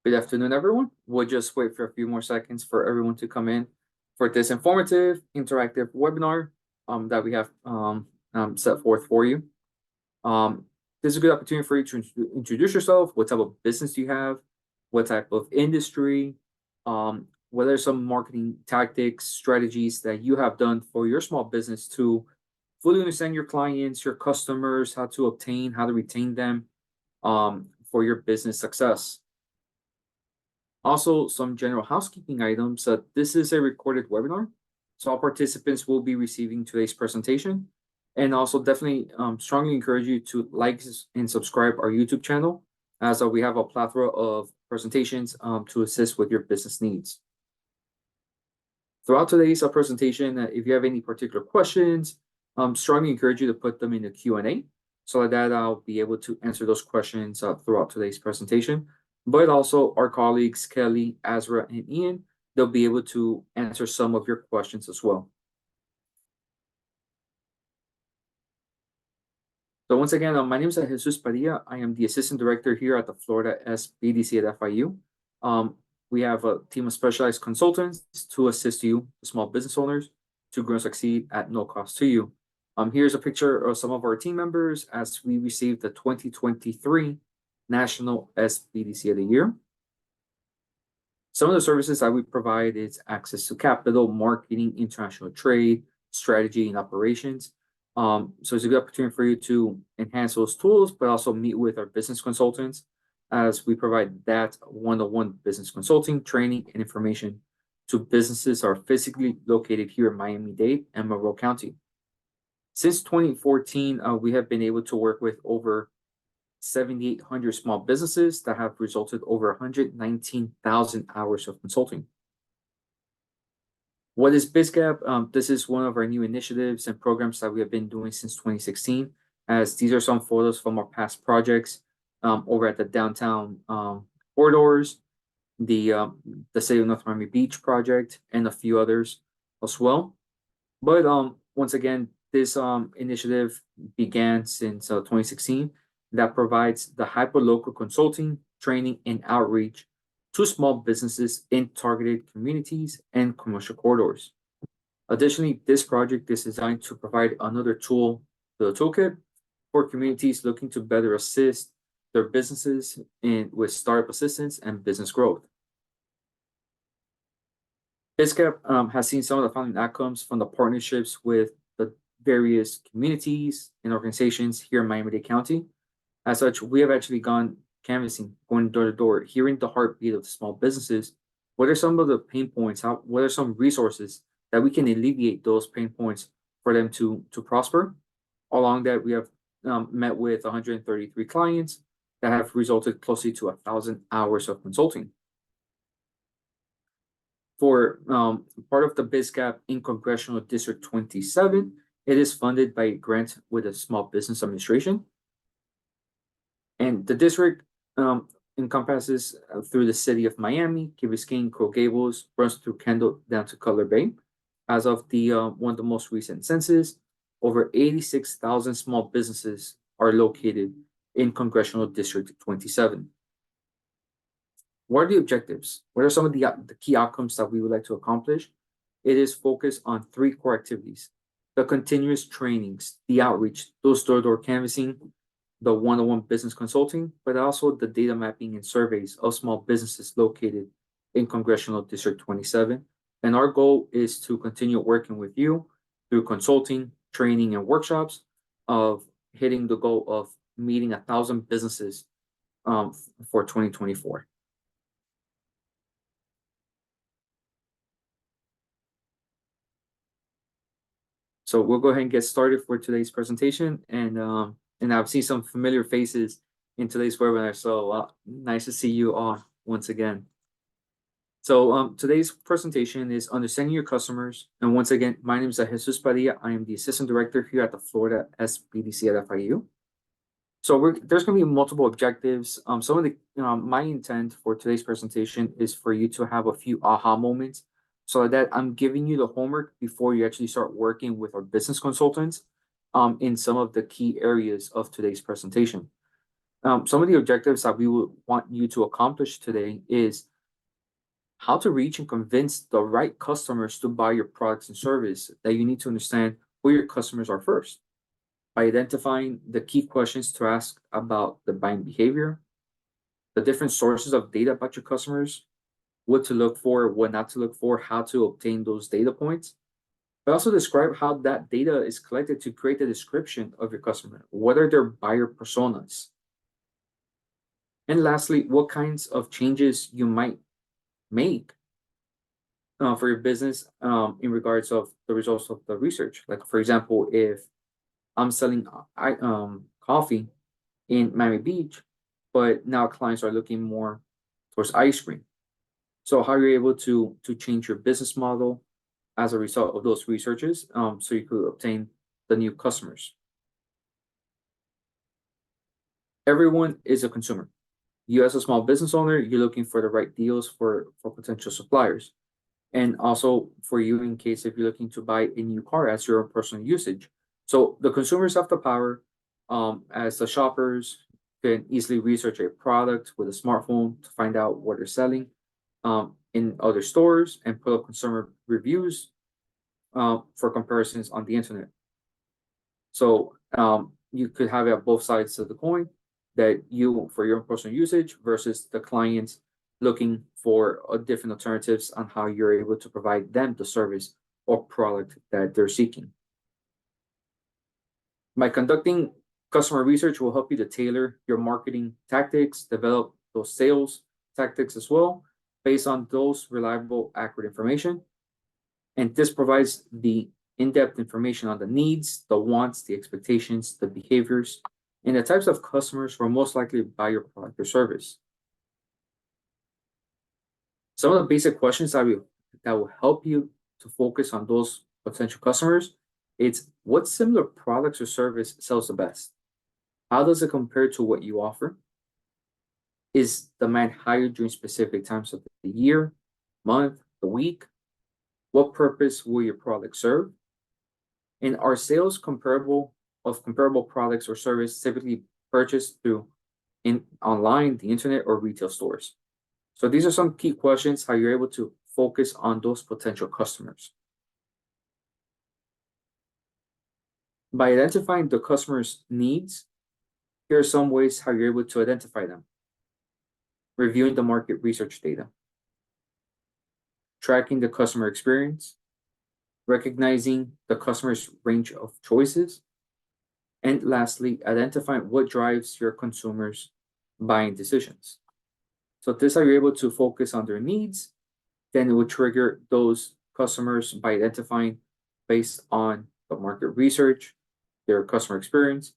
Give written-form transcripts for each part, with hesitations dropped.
Good afternoon, everyone. We'll just wait for a few more seconds for everyone to come in for this informative, interactive webinar that we have set forth for you. This is a good opportunity for you to introduce yourself. What type of business do you have? What type of industry? What are some marketing tactics, strategies that you have done for your small business to fully understand your clients, your customers, how to obtain, how to retain them for your business success. Also, some general housekeeping items. This is a recorded webinar, so all participants will be receiving today's presentation. And also definitely strongly encourage you to like and subscribe our YouTube channel, as we have a plethora of presentations to assist with your business needs. Throughout today's presentation, if you have any particular questions, strongly encourage you to put them in the Q&A so that I'll be able to answer those questions throughout today's presentation. But also our colleagues, Kelly, Azra, and Ian, they'll be able to answer some of your questions as well. So once again, my name is Jesus Padilla. I am the Assistant Director here at the Florida SBDC at FIU. We have a team of specialized consultants to assist you, small business owners, to grow and succeed at no cost to you. Here's a picture of some of our team members as we received the 2023 National SBDC of the Year. Some of the services that we provide is access to capital, marketing, international trade, strategy, and operations. So it's a good opportunity for you to enhance those tools, but also meet with our business consultants as we provide that one-on-one business consulting, training, and information to businesses that are physically located here in Miami-Dade and Monroe County. Since 2014, we have been able to work with over 7,800 small businesses that have resulted over 119,000 hours of consulting. What is BizGap? This is one of our new initiatives and programs that we have been doing since 2016, as these are some photos from our past projects over at the downtown corridors, the City of North Miami Beach project, and a few others as well. But once again, this initiative began since 2016. That provides the hyperlocal consulting, training, and outreach to small businesses in targeted communities and commercial corridors. Additionally, this project is designed to provide another tool to the toolkit for communities looking to better assist their businesses with startup assistance and business growth. BizGap has seen some of the following outcomes from the partnerships with the various communities and organizations here in Miami-Dade County. As such, we have actually gone canvassing, going door to door, hearing the heartbeat of the small businesses. What are some of the pain points? What are some resources that we can alleviate those pain points for them to prosper? Along that, we have met with 133 clients that have resulted closely to 1,000 hours of consulting. For part of the BizGap in Congressional District 27, it is funded by a grant with the Small Business Administration. And the district encompasses through the city of Miami, Key Biscayne, Coral Gables, runs through Kendall down to Cutler Bay. As of the one of the most recent census, over 86,000 small businesses are located in Congressional District 27. What are the objectives? What are some of the key outcomes that we would like to accomplish? It is focused on 3 core activities: the continuous trainings, the outreach, those door-to-door canvassing, the one-on-one business consulting, but also the data mapping and surveys of small businesses located in Congressional District 27. And our goal is to continue working with you through consulting, training, and workshops of hitting the goal of meeting 1,000 businesses for 2024. So we'll go ahead and get started for today's presentation. And I've seen some familiar faces in today's webinar, so nice to see you all once again. So today's presentation is Understanding Your Customers. And once again, my name is Jesus Padilla. I am the Assistant Director here at the Florida SBDC at FIU. So there's going to be multiple objectives. Some of the my intent for today's presentation is for you to have a few aha moments, so that I'm giving you the homework before you actually start working with our business consultants in some of the key areas of today's presentation. Some of the objectives that we would want you to accomplish today is how to reach and convince the right customers to buy your products and service. That you need to understand who your customers are first by identifying the key questions to ask about the buying behavior, the different sources of data about your customers, what to look for, what not to look for, how to obtain those data points. But also describe how that data is collected to create a description of your customer. What are their buyer personas? And lastly, what kinds of changes you might make for your business in regards of the results of the research. Like for example, if I'm selling coffee in Miami Beach, but now clients are looking more towards ice cream. So how you're able to change your business model as a result of those researches, so you could obtain the new customers. Everyone is a consumer. You as a small business owner, you're looking for the right deals for potential suppliers. And also for you in case if you're looking to buy a new car as your own personal usage. So the consumers have the power, as the shoppers can easily research a product with a smartphone to find out what they're selling in other stores and put up consumer reviews for comparisons on the internet. So you could have it at both sides of the coin, that you for your own personal usage versus the clients looking for different alternatives on how you're able to provide them the service or product that they're seeking. By conducting customer research will help you to tailor your marketing tactics, develop those sales tactics as well, based on those reliable, accurate information. And this provides the in-depth information on the needs, the wants, the expectations, the behaviors, and the types of customers who are most likely to buy your product or service. Some of the basic questions that will help you to focus on those potential customers, it's what similar products or service sells the best? How does it compare to what you offer? Is demand higher during specific times of the year, month, the week? What purpose will your product serve? And are sales comparable products or service typically purchased through online, the internet, or retail stores? So these are some key questions, how you're able to focus on those potential customers. By identifying the customer's needs, here are some ways how you're able to identify them. Reviewing the market research data, tracking the customer experience, recognizing the customer's range of choices, and lastly, identifying what drives your consumers' buying decisions. So this how you're able to focus on their needs, then it will trigger those customers by identifying based on the market research, their customer experience,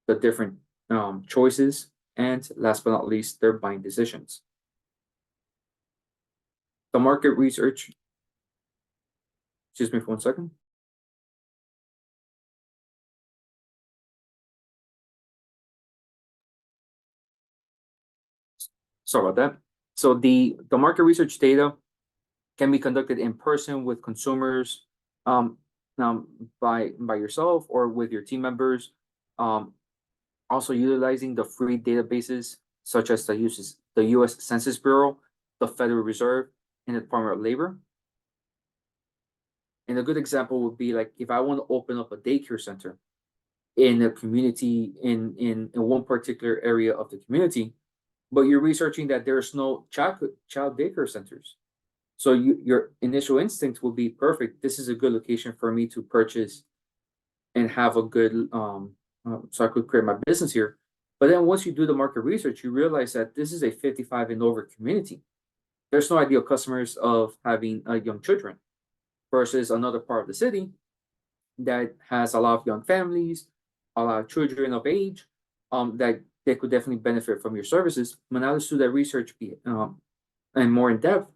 the different choices, and last but not least, their buying decisions. The market research, excuse me for 1 second. Sorry about that. So the market research data can be conducted in person with consumers, by yourself or with your team members. Also utilizing the free databases such as the U.S. Census Bureau, the Federal Reserve, and the Department of Labor. And a good example would be like if I want to open up a daycare center in a community in one particular area of the community, but you're researching that there's no child daycare centers. So your initial instinct will be perfect. This is a good location for me to purchase and have a good so I could create my business here. But then once you do the market research, you realize that this is a 55 and over community. There's no ideal customers of having young children versus another part of the city that has a lot of young families, a lot of children of age, that they could definitely benefit from your services. But now let's do that research and more in depth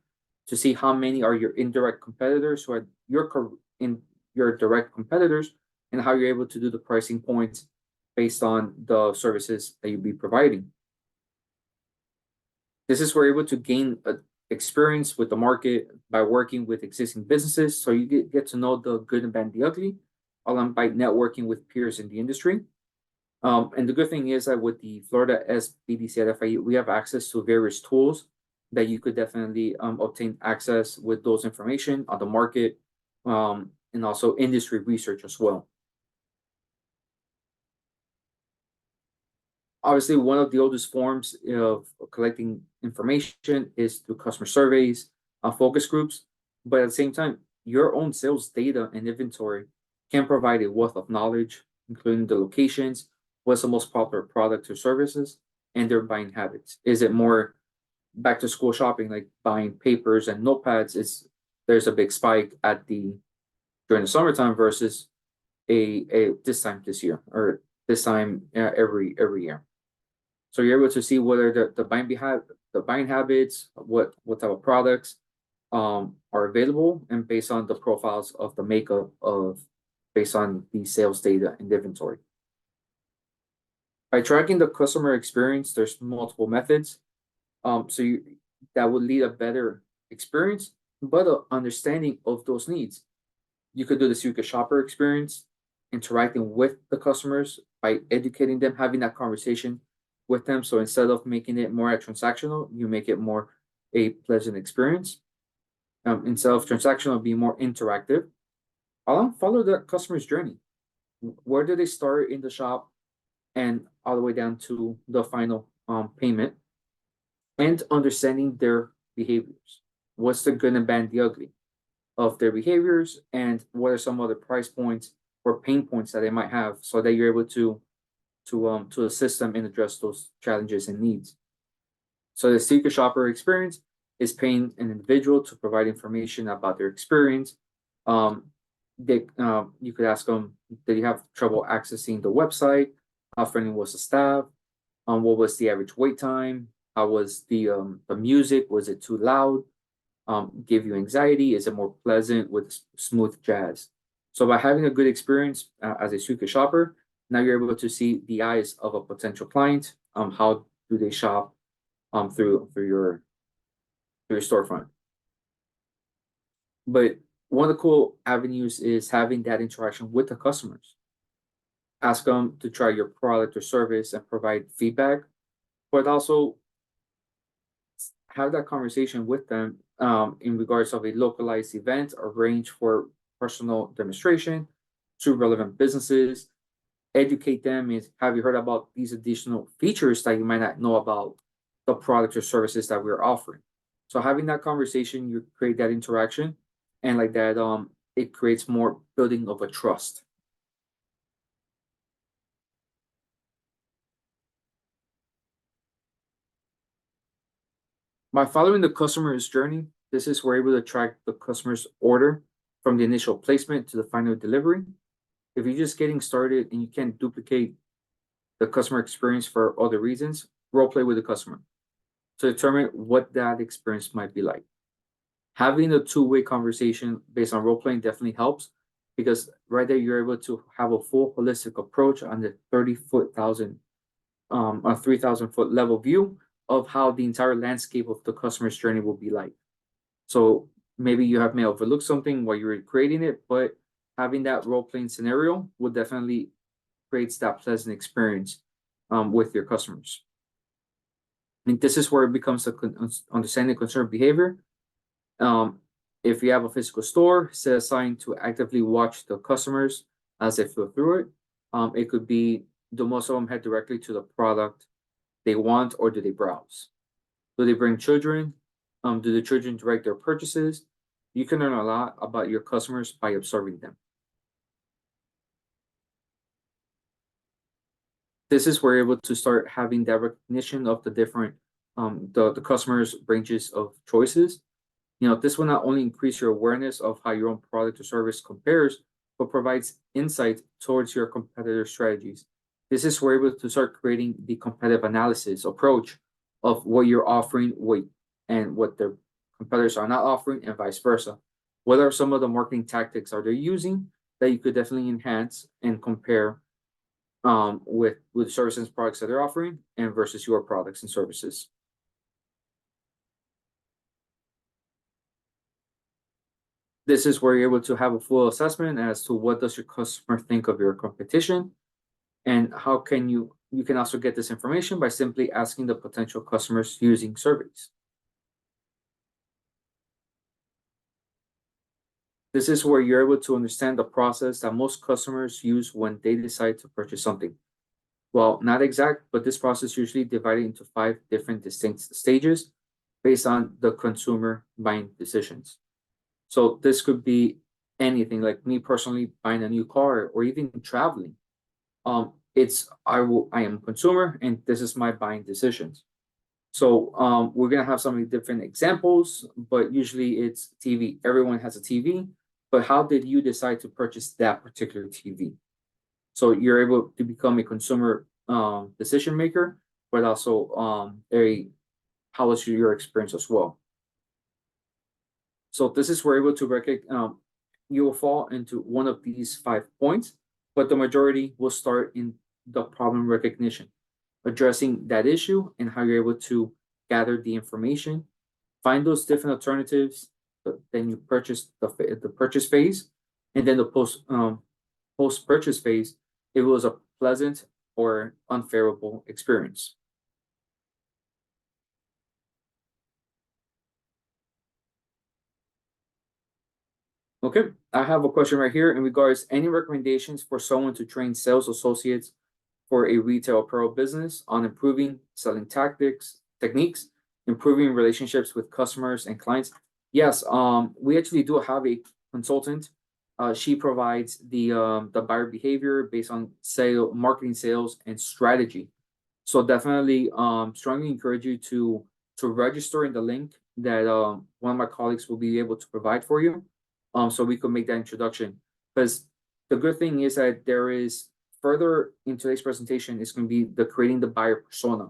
to see how many are your indirect competitors who are your direct competitors, and how you're able to do the pricing points based on the services that you'll be providing. This is where you're able to gain experience with the market by working with existing businesses, so you get to know the good and bad and the ugly, along by networking with peers in the industry. And the good thing is that with the Florida SBDC at FIU, we have access to various tools that you could definitely obtain access with those information on the market, and also industry research as well. Obviously, one of the oldest forms of collecting information is through customer surveys, focus groups, but at the same time, your own sales data and inventory can provide a wealth of knowledge, including the locations, what's the most popular product or services, and their buying habits. Is it more back to school shopping, like buying papers and notepads? There's a big spike at the during the summertime versus a this time this year or this time every year. So you're able to see whether the buying habits, what type of products are available, and based on the profiles of the makeup of based on the sales data and inventory. By tracking the customer experience, there's multiple methods. That would lead a better experience, but an understanding of those needs. You could do the Suica shopper experience, interacting with the customers by educating them, having that conversation with them. So instead of making it more transactional, you make it more a pleasant experience. Instead of transactional, be more interactive. Follow the customer's journey. Where do they start in the shop and all the way down to the final payment, and understanding their behaviors. What's the good and bad, the ugly of their behaviors, and what are some other price points or pain points that they might have, so that you're able to assist them and address those challenges and needs. So the Suica shopper experience is paying an individual to provide information about their experience. You could ask them, did you have trouble accessing the website? How friendly was the staff? What was the average wait time? How was the music? Was it too loud? Give you anxiety? Is it more pleasant with smooth jazz? So by having a good experience as a Suica shopper, now you're able to see the eyes of a potential client. How do they shop through your storefront? But one of the cool avenues is having that interaction with the customers. Ask them to try your product or service and provide feedback, but also have that conversation with them in regards of a localized event, arrange for personal demonstration to relevant businesses, educate them. Is, have you heard about these additional features that you might not know about the products or services that we're offering? So having that conversation, you create that interaction, and like that, it creates more building of a trust. By following the customer's journey, this is where we're able to track the customer's order from the initial placement to the final delivery. If you're just getting started and you can't duplicate the customer experience for other reasons, role play with the customer to determine what that experience might be like. Having a two-way conversation based on role playing definitely helps, because right there you're able to have a full holistic approach on the 3,000 foot level view of how the entire landscape of the customer's journey will be like. So maybe you may overlook something while you're creating it, but having that role playing scenario will definitely creates that pleasant experience with your customers. And this is where it becomes a understanding concerned behavior. If you have a physical store, set aside to actively watch the customers as they flow through it. It could be, do most of them head directly to the product they want, or do they browse? Do they bring children? Do the children direct their purchases? You can learn a lot about your customers by observing them. This is where you're able to start having that recognition of the different the customers' ranges of choices. This will not only increase your awareness of how your own product or service compares, but provides insight towards your competitor strategies. This is where you're able to start creating the competitive analysis approach of what you're offering, and what their competitors are not offering, and vice versa. What are some of the marketing tactics are they using that you could definitely enhance and compare with services and products that they're offering and versus your products and services. This is where you're able to have a full assessment as to what does your customer think of your competition. And how can you can also get this information by simply asking the potential customers using surveys. This is where you're able to understand the process that most customers use when they decide to purchase something. Well, not exact, but this process usually divided into 5 different distinct stages based on the consumer buying decisions. So this could be anything, like me personally buying a new car or even traveling. I am a consumer and this is my buying decisions. So we're gonna have some different examples, but usually it's TV. Everyone has a TV, but how did you decide to purchase that particular TV? So you're able to become a consumer decision maker, but also how was your experience as well? So this is where able to recognize you will fall into one of these 5 points, but the majority will start in the problem recognition, addressing that issue and how you're able to gather the information, find those different alternatives, then you purchase the purchase phase, and then the post purchase phase. It was a pleasant or unfavorable experience. Okay, I have a question right here in regards any recommendations for someone to train sales associates for a retail apparel business on improving selling techniques, improving relationships with customers and clients. Yes, we actually do have a consultant. She provides the buyer behavior based on marketing, sales, and strategy. So definitely, strongly encourage you to register in the link that one of my colleagues will be able to provide for you, so we could make that introduction. Because the good thing is that there is further in today's presentation is going to be the creating the buyer persona,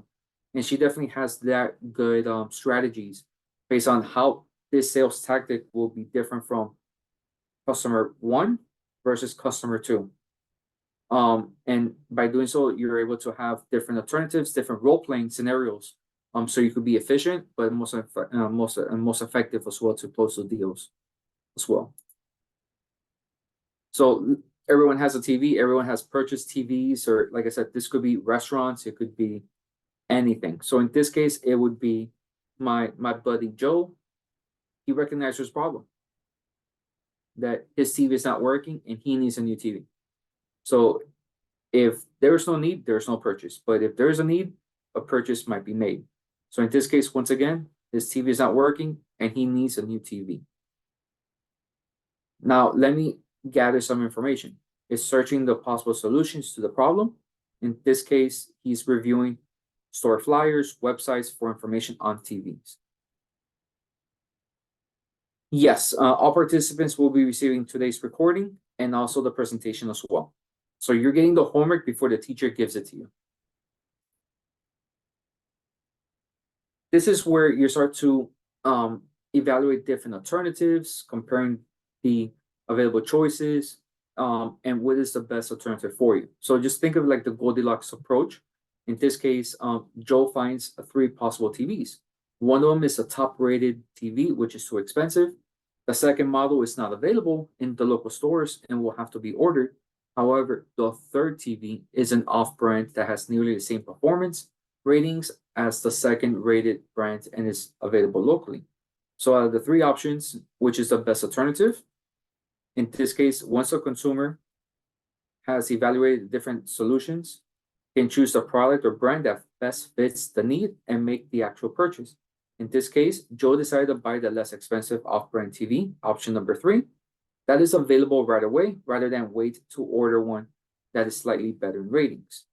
and she definitely has that good strategies based on how this sales tactic will be different from customer 1 versus customer 2. And by doing so, you're able to have different alternatives, different role-playing scenarios. So you could be efficient, but most effective as well to close the deals as well. So everyone has a TV, everyone has purchased TVs, or like I said, this could be restaurants, it could be anything. So in this case, it would be my buddy Joe. He recognized his problem, that his TV is not working and he needs a new TV. So if there's no need, there's no purchase. But if there's a need, a purchase might be made. So in this case, once again, his TV is not working and he needs a new TV. Now, let me gather some information. It's searching the possible solutions to the problem. In this case, he's reviewing store flyers, websites for information on TVs. Yes, all participants will be receiving today's recording and also the presentation as well. So you're getting the homework before the teacher gives it to you. This is where you start to evaluate different alternatives, comparing the available choices, and what is the best alternative for you. So just think of like the Goldilocks approach. In this case, Joe finds 3 possible TVs. One of them is a top-rated TV, which is too expensive. The second model is not available in the local stores and will have to be ordered. However, the third TV is an off-brand that has nearly the same performance ratings as the second rated brand and is available locally. So out of the 3 options, which is the best alternative? In this case, once a consumer has evaluated different solutions, can choose the product or brand that best fits the need and make the actual purchase. In this case, Joe decided to buy the less expensive off-brand TV, option number 3, that is available right away rather than wait to order one that is slightly better in ratings.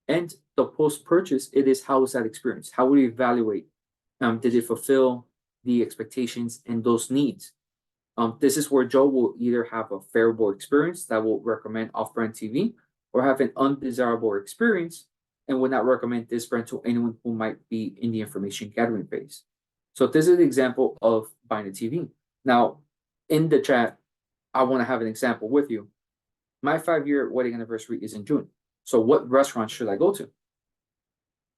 And the post-purchase, it is how is that experience? How will you evaluate? Did it fulfill the expectations and those needs? This is where Joe will either have a favorable experience that will recommend off-brand TV or have an undesirable experience and would not recommend this brand to anyone who might be in the information gathering phase. So this is an example of buying a TV. Now, in the chat, I want to have an example with you. My 5-year wedding anniversary is in June. So what restaurant should I go to?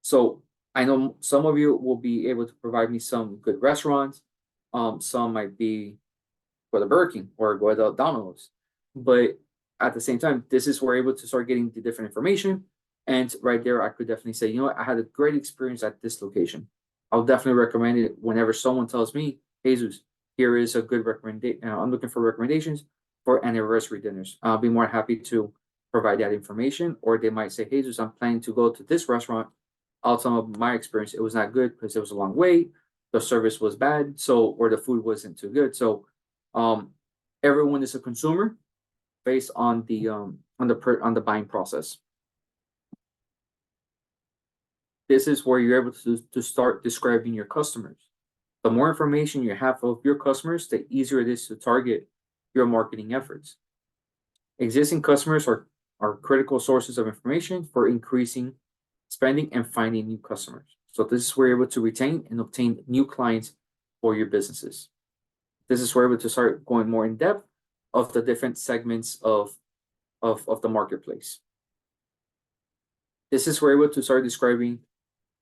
So I know some of you will be able to provide me some good restaurants. Some might be go to Burger King or go to Domino's. But at the same time, this is where we're able to start getting the different information. And right there, I could definitely say, you know what, I had a great experience at this location. I'll definitely recommend it whenever someone tells me, Jesus, here is a good recommendation. I'm looking for recommendations for anniversary dinners. I'll be more happy to provide that information. Or they might say, Jesus, I'm planning to go to this restaurant. I'll tell them my experience. It was not good because it was a long wait. The service was bad. So, or the food wasn't too good. So, everyone is a consumer based on the buying process. This is where you're able to start describing your customers. The more information you have of your customers, the easier it is to target your marketing efforts. Existing customers are critical sources of information for increasing spending and finding new customers. So this is where you're able to retain and obtain new clients for your businesses. This is where we're able to start going more in depth of the different segments of the marketplace. This is where we're able to start describing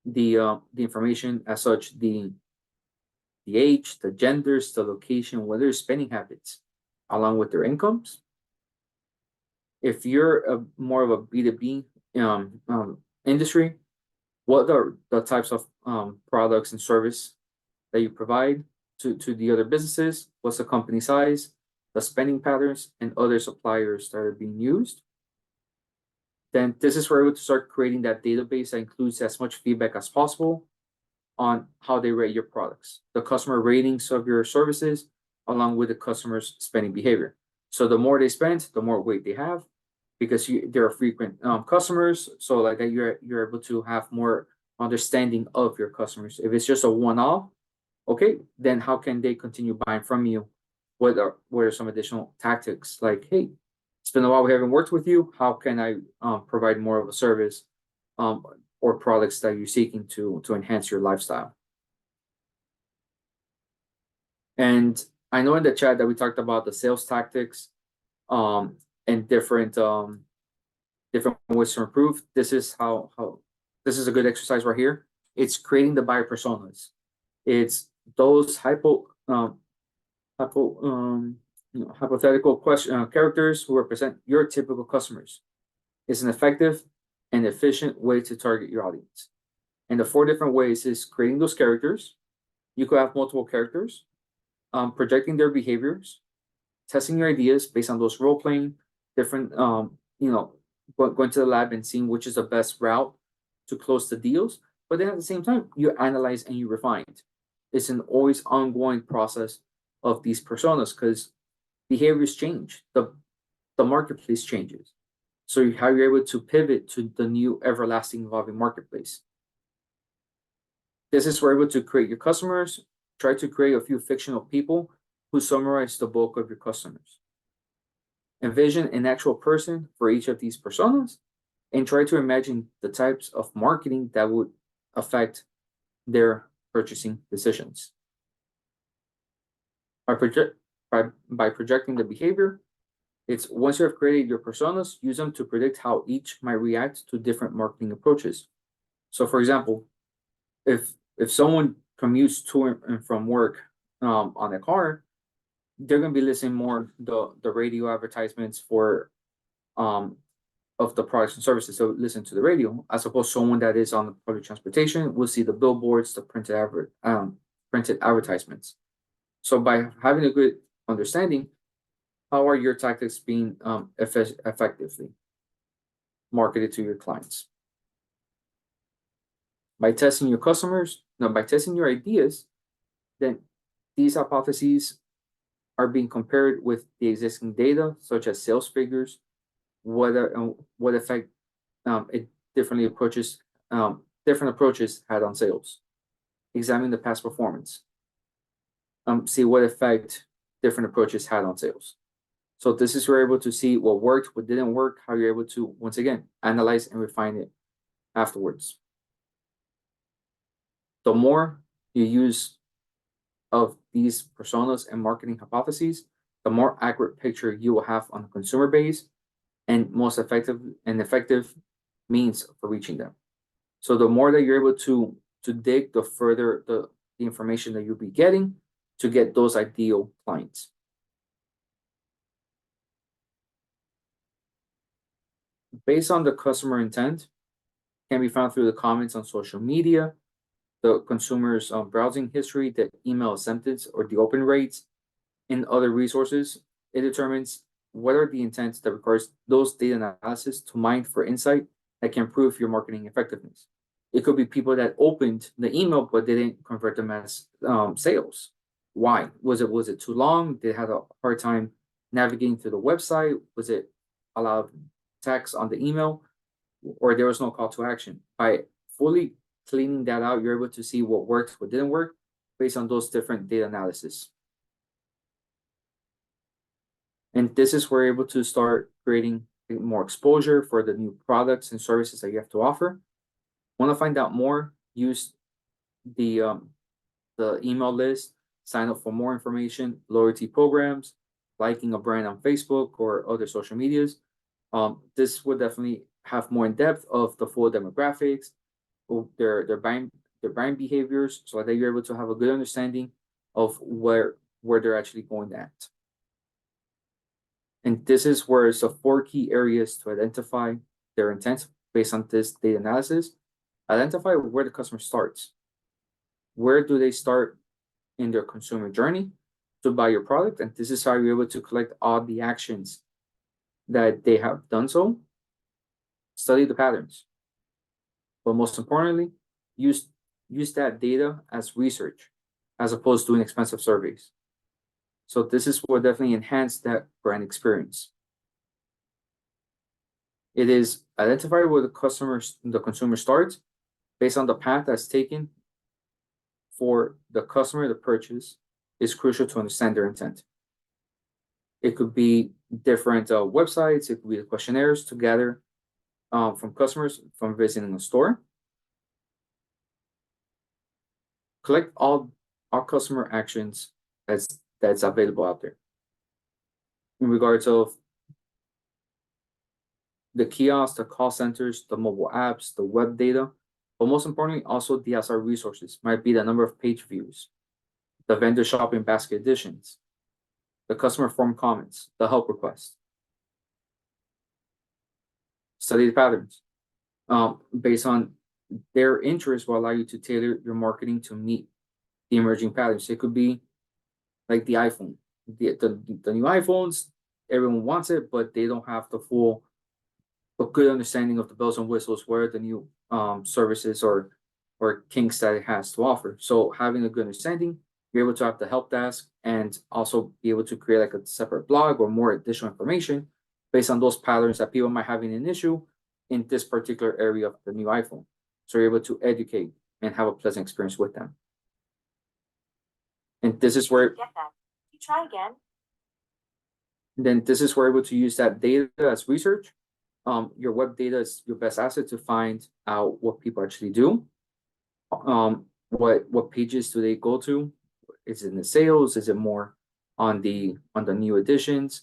the information as such, the age, the genders, the location, what their spending habits, along with their incomes. If you're more of a B2B industry, what are the types of products and service that you provide to the other businesses? What's the company size, the spending patterns, and other suppliers that are being used? Then this is where we're able to start creating that database that includes as much feedback as possible on how they rate your products, the customer ratings of your services, along with the customer's spending behavior. So the more they spend, the more weight they have, because they're frequent customers. So like you're able to have more understanding of your customers. If it's just a one-off, okay, then how can they continue buying from you? What are some additional tactics? Like, hey, it's been a while we haven't worked with you. How can I provide more of a service or products that you're seeking to enhance your lifestyle? And I know in the chat that we talked about the sales tactics and different ways to improve. This is how this is a good exercise right here. It's creating the buyer personas. It's those hypothetical characters who represent your typical customers. It's an effective and efficient way to target your audience. And the 4 different ways is creating those characters. You could have multiple characters, projecting their behaviors, testing your ideas based on those role playing, different, going to the lab and seeing which is the best route to close the deals. But then at the same time, you analyze and you refine. It's an always ongoing process of these personas because behaviors change. The marketplace changes. So how you're able to pivot to the new everlasting evolving marketplace. This is where you're able to create your customers. Try to create a few fictional people who summarize the bulk of your customers. Envision an actual person for each of these personas and try to imagine the types of marketing that would affect their purchasing decisions. By projecting the behavior, it's once you have created your personas, use them to predict how each might react to different marketing approaches. So for example, if someone commutes to and from work on a car, they're going to be listening more the radio advertisements for of the products and services. So listen to the radio, as opposed to someone that is on the public transportation will see the billboards, the printed advertisements. So by having a good understanding, how are your tactics being effectively marketed to your clients? By testing your customers, by testing your ideas, then these hypotheses are being compared with the existing data, such as sales figures, what effect different approaches had on sales. Examine the past performance. See what effect different approaches had on sales. So this is where you're able to see what worked, what didn't work, how you're able to, once again, analyze and refine it afterwards. The more you use of these personas and marketing hypotheses, the more accurate picture you will have on the consumer base and most effective means for reaching them. So the more that you're able to dig, the further the information that you'll be getting to get those ideal clients. based on the customer intent, can be found through the comments on social media, the consumer's browsing history, the email acceptance, or the open rates, and other resources. It determines what are the intents that requires those data analysis to mine for insight that can improve your marketing effectiveness. It could be people that opened the email but didn't convert them as sales. Why? Was it too long? They had a hard time navigating through the website? Was it a lot of text on the email? Or there was no call to action? By fully cleaning that out, you're able to see what works, what didn't work, based on those different data analysis. And this is where you're able to start creating more exposure for the new products and services that you have to offer. Want to find out more? Use the email list, sign up for more information, loyalty programs, liking a brand on Facebook or other social medias. This would definitely have more in depth of the full demographics, their buying behaviors, so that you're able to have a good understanding of where they're actually going at. And this is where it's the 4 key areas to identify their intent based on this data analysis. Identify where the customer starts. Where do they start in their consumer journey to buy your product? And this is how you're able to collect all the actions that they have done so. Study the patterns. But most importantly, use that data as research as opposed to doing expensive surveys. So this is what definitely enhance that brand experience. It is identify where the consumer starts based on the path that's taken for the customer to purchase is crucial to understand their intent. It could be different websites, it could be the questionnaires to gather from customers from visiting a store. Collect all customer actions that's available out there. In regards of the kiosks, the call centers, the mobile apps, the web data, but most importantly, also DSR resources might be the number of page views, the vendor shopping basket additions, the customer form comments, the help request. Study the patterns. Based on their interests will allow you to tailor your marketing to meet the emerging patterns. It could be like the iPhone, the new iPhones, everyone wants it, but they don't have the full, a good understanding of the bells and whistles, where the new services or kinks that it has to offer. So having a good understanding, you're able to have the help desk and also be able to create like a separate blog or more additional information based on those patterns that people might have an issue in this particular area of the new iPhone. So you're able to educate and have a pleasant experience with them. And this is where Get that. You try again. Then this is where you're able to use that data as research. Your web data is your best asset to find out what people actually do. What pages do they go to? Is it in the sales? Is it more on the new additions?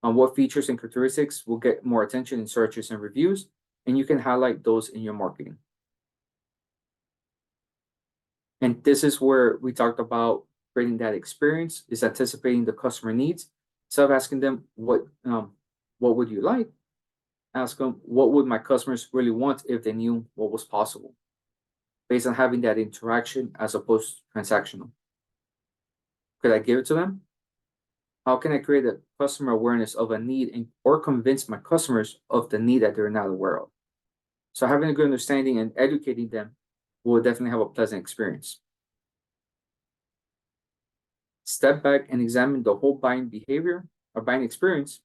What features and characteristics will get more attention in searches and reviews, and you can highlight those in your marketing. And this is where we talked about creating that experience, is anticipating the customer needs. Instead of asking them what would you like, ask them what would my customers really want if they knew what was possible, based on having that interaction as opposed to transactional. Could I give it to them? How can I create a customer awareness of a need or convince my customers of the need that they're not aware of? So having a good understanding and educating them will definitely have a pleasant experience. Step back and examine the whole buying behavior or buying experience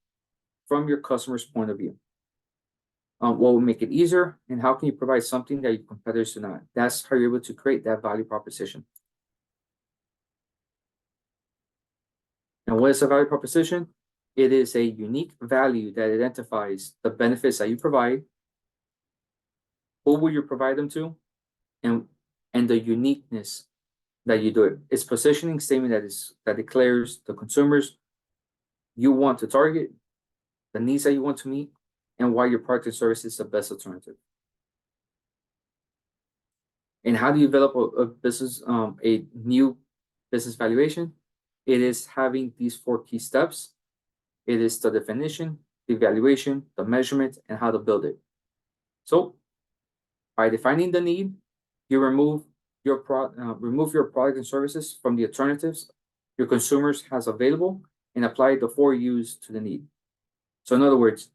from your customer's point of view. What will make it easier, and how can you provide something that your competitors do not? That's how you're able to create that value proposition. And what is a value proposition? It is a unique value that identifies the benefits that you provide, who will you provide them to, and the uniqueness that you do it. It's positioning statement that declares the consumers you want to target, the needs that you want to meet, and why your product and service is the best alternative. And how do you develop a business, a new business valuation? It is having these 4 key steps. It is the definition, the evaluation, the measurement, and how to build it. So by defining the need, you remove your product and services from the alternatives your consumers has available and apply the 4 U's to the need. So in other words,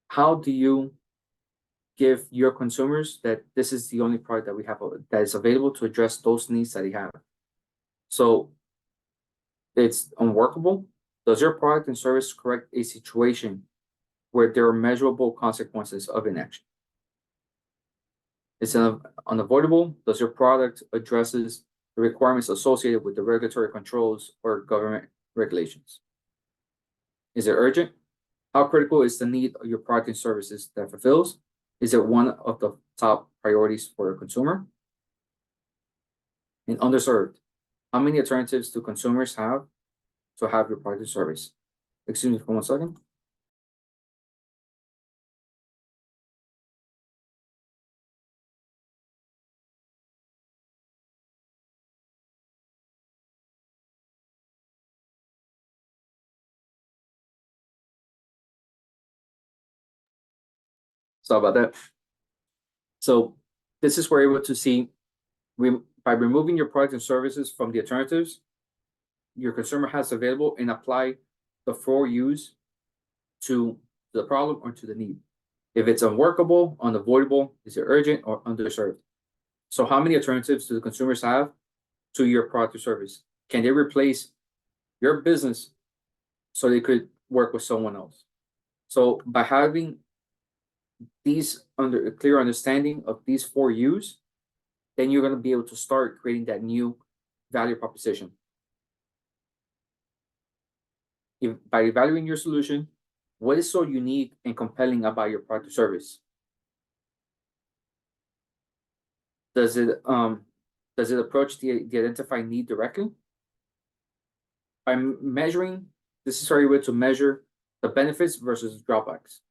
how do you give your consumers that this is the only product that we have that is available to address those needs that they have? So it's unworkable. Does your product and service correct a situation where there are measurable consequences of inaction? Is it unavoidable? Does your product addresses the requirements associated with the regulatory controls or government regulations? Is it urgent? How critical is the need of your product and services that fulfills? Is it one of the top priorities for a consumer? And underserved. How many alternatives do consumers have to have your product or service? Excuse me for 1 second. Sorry about that. So this is where you're able to see by removing your product and services from the alternatives your consumer has available and apply the 4 U's to the problem or to the need. If it's unworkable, unavoidable, is it urgent or underserved? So how many alternatives do the consumers have to your product or service? Can they replace your business so they could work with someone else? So by having these under a clear understanding of these 4 U's, then you're going to be able to start creating that new value proposition. By evaluating your solution, what is so unique and compelling about your product or service? Does it approach the identified need directly? By measuring, this is how you're able to measure the benefits versus drawbacks.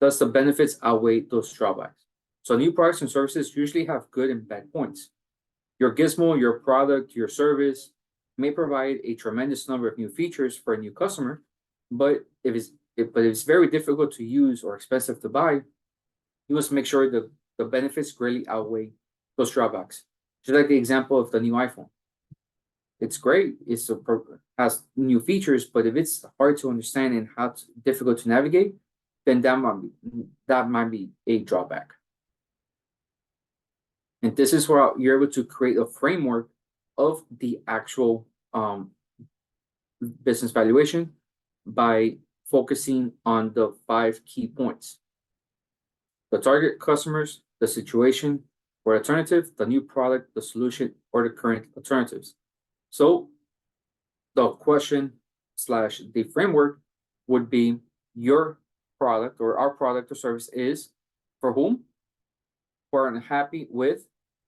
Does the benefits outweigh those drawbacks? So new products and services usually have good and bad points. Your gizmo, your product, your service may provide a tremendous number of new features for a new customer, but if it's very difficult to use or expensive to buy, you must make sure that the benefits greatly outweigh those drawbacks. Just like the example of the new iPhone. It's great, has new features, but if it's hard to understand and difficult to navigate, then that might be a drawback. And this is where you're able to create a framework of the actual business valuation by focusing on the 5 key points: the target customers, the situation or alternative, the new product, the solution, or the current alternatives. So the question / the framework would be your product or our product or service is for whom? Who are unhappy with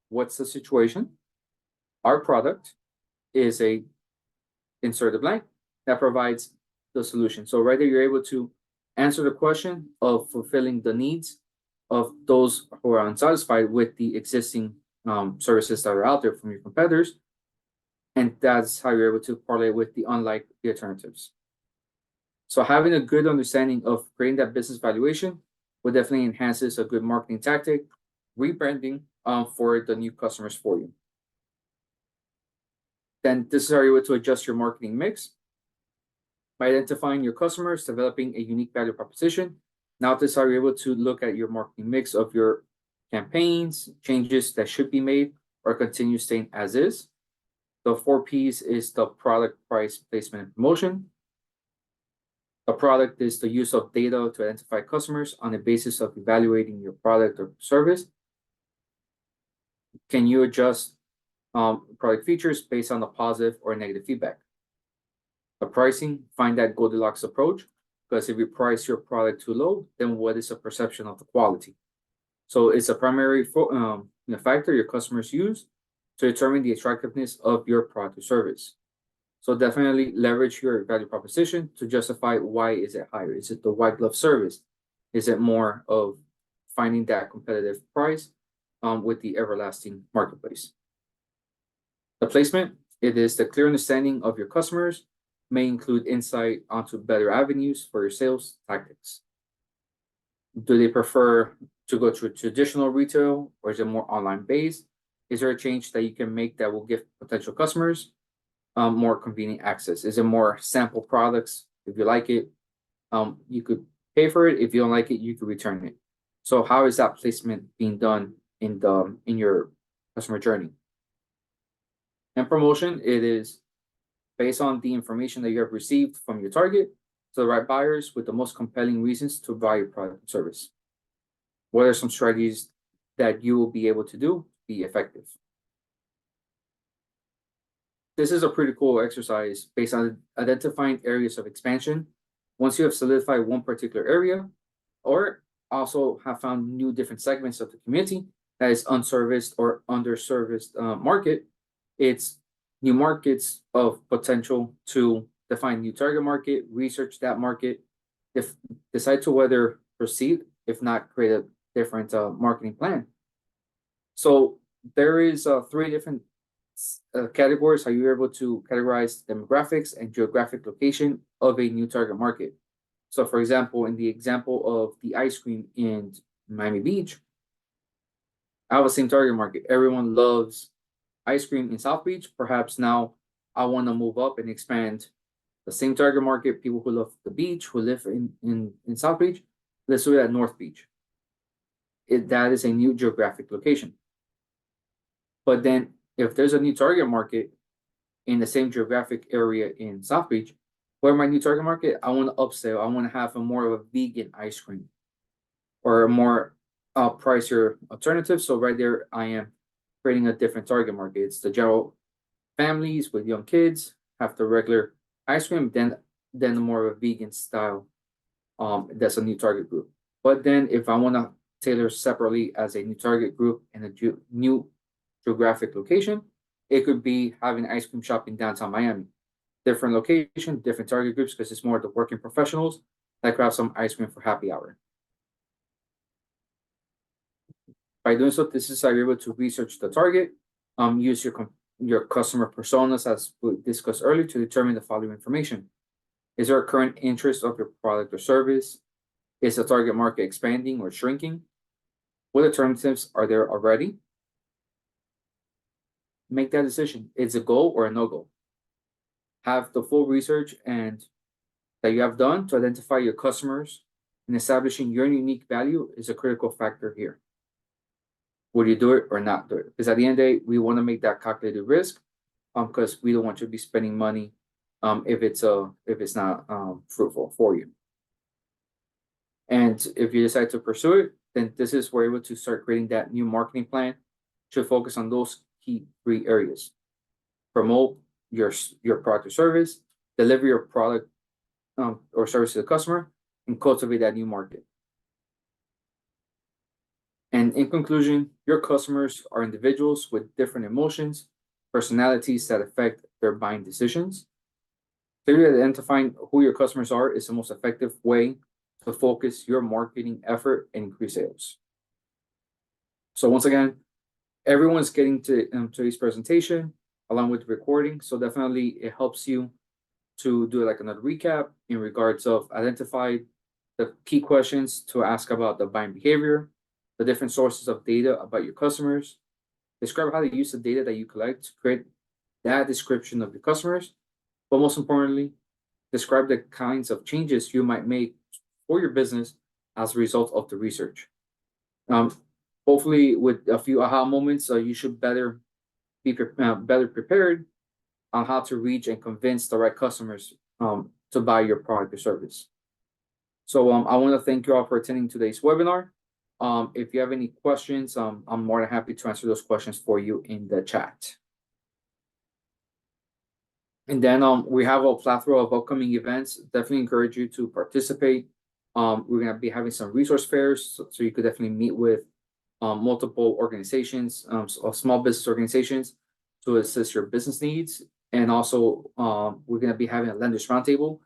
what's the situation. Our product is a insert the blank that provides the solution. So right there, you're able to answer the question of fulfilling the needs of those who are unsatisfied with the existing services that are out there from your competitors. And that's how you're able to parlay with the unlike the alternatives. So having a good understanding of creating that business valuation will definitely enhances a good marketing tactic, rebranding for the new customers for you. Then this is how you're able to adjust your marketing mix by identifying your customers, developing a unique value proposition. Now this is how you're able to look at your marketing mix of your campaigns, changes that should be made or continue staying as is. The 4 P's is the product, price, placement, and promotion. The product is the use of data to identify customers on the basis of evaluating your product or service. Can you adjust product features based on the positive or negative feedback? The pricing, find that Goldilocks approach, because if you price your product too low, then what is the perception of the quality? So it's a primary factor your customers use to determine the attractiveness of your product or service. So definitely leverage your value proposition to justify why is it higher. Is it the white glove service? Is it more of finding that competitive price with the everlasting marketplace? The placement, it is the clear understanding of your customers, may include insight onto better avenues for your sales tactics. Do they prefer to go to traditional retail, or is it more online based? Is there a change that you can make that will give potential customers more convenient access? Is it more sample products? If you like it, you could pay for it. If you don't like it, you could return it. So how is that placement being done in your customer journey? And promotion, it is based on the information that you have received from your target to the right buyers with the most compelling reasons to buy your product and service. What are some strategies that you will be able to do to be effective? This is a pretty cool exercise based on identifying areas of expansion. Once you have solidified one particular area, or also have found new different segments of the community that is unserviced or underserviced market, it's new markets of potential to define new target market, research that market, if decide to whether proceed, if not create a different marketing plan. So there is three different categories how you're able to categorize demographics and geographic location of a new target market. So for example, in the example of the ice cream in Miami Beach, I have the same target market. Everyone loves ice cream in South Beach. Perhaps now I want to move up and expand the same target market, people who love the beach, who live in South Beach. Let's do it at North Beach. That is a new geographic location. But then if there's a new target market in the same geographic area in South Beach, where my new target market, I want to upsell. I want to have a more of a vegan ice cream or a more pricier alternative. So right there, I am creating a different target market. It's the general families with young kids have the regular ice cream, then the more of a vegan style. That's a new target group. But then if I want to tailor separately as a new target group and a new geographic location, it could be having ice cream shop in downtown Miami. Different location, different target groups, because it's more the working professionals that grab some ice cream for happy hour. By doing so, this is how you're able to research the target, use your customer personas as we discussed earlier to determine the following information. Is there a current interest of your product or service? Is the target market expanding or shrinking? What alternatives are there already? Make that decision. It's a go or a no-go. Have the full research and that you have done to identify your customers, and establishing your unique value is a critical factor here. Would you do it or not do it? Because at the end of the day, we want to make that calculated risk, because we don't want you to be spending money if it's not fruitful for you. And if you decide to pursue it, then this is where you're able to start creating that new marketing plan to focus on those key three areas. Promote your product or service, deliver your product or service to the customer, and cultivate that new market. And in conclusion, your customers are individuals with different emotions, personalities that affect their buying decisions. Clearly identifying who your customers are is the most effective way to focus your marketing effort and increase sales. So once again, everyone's getting to today's presentation along with the recording. So definitely it helps you to do like another recap in regards of identify the key questions to ask about the buying behavior, the different sources of data about your customers, describe how to use the data that you collect to create that description of your customers, but most importantly, describe the kinds of changes you might make for your business as a result of the research. Hopefully with a few aha moments, you should better be better prepared on how to reach and convince the right customers to buy your product or service. So I want to thank you all for attending today's webinar. If you have any questions, I'm more than happy to answer those questions for you in the chat. And then we have a plethora of upcoming events. Definitely encourage you to participate. We're going to be having some resource fairs, so you could definitely meet with multiple organizations, small business organizations, to assist your business needs. And also, we're going to be having a lenders roundtable,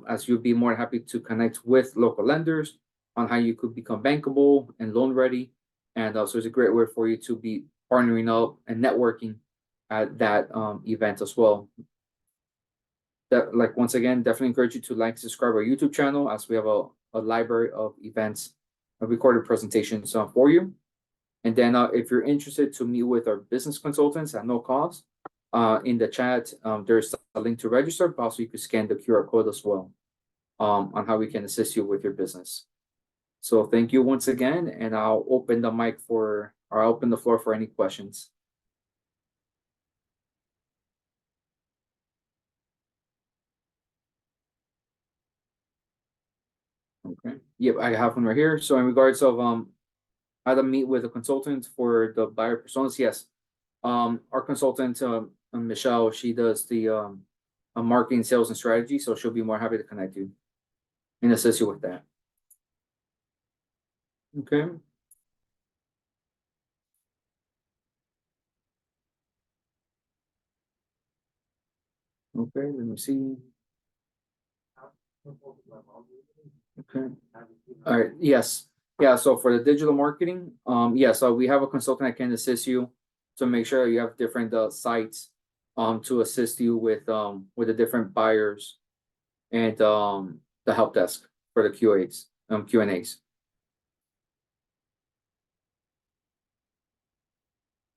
as you'll be more than happy to connect with local lenders on how you could become bankable and loan ready. And also, it's a great way for you to be partnering up and networking at that event as well. that, like, once again, definitely encourage you to like, subscribe our YouTube channel, as we have a library of events, recorded presentations for you. And then if you're interested to meet with our business consultants at no cost, in the chat, there's a link to register, but also you can scan the QR code as well, on how we can assist you with your business. So thank you once again, and I'll open the mic or I'll open the floor for any questions. Okay, yep, I have one right here. So in regards of how to meet with a consultant for the buyer personas, yes. Our consultant, Michelle, she does the marketing, sales, and strategy, so she'll be more happy to connect you and assist you with that. Okay. Okay, let me see. Okay. All right, yes. Yeah, so for the digital marketing, yeah, so we have a consultant that can assist you to make sure you have different sites to assist you with the different buyers and the help desk for the QAs, Q&As.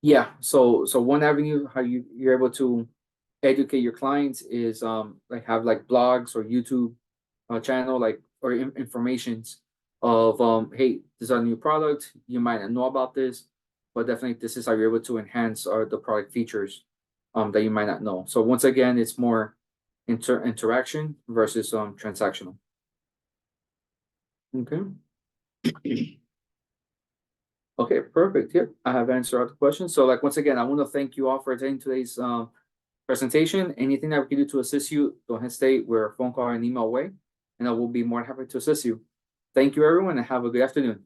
Yeah, so one avenue how you're able to educate your clients is like have like blogs or YouTube channel, like, or informations of hey, this is a new product, you might not know about this, but definitely this is how you're able to enhance the product features that you might not know. So once again, it's more interaction versus transactional. Okay. Okay, perfect. Yep, I have answered all the questions. So like, once again, I want to thank you all for attending today's presentation. Anything that we can do to assist you, don't hesitate. We're a phone call and email away, and I will be more than happy to assist you. Thank you, everyone, and have a good afternoon.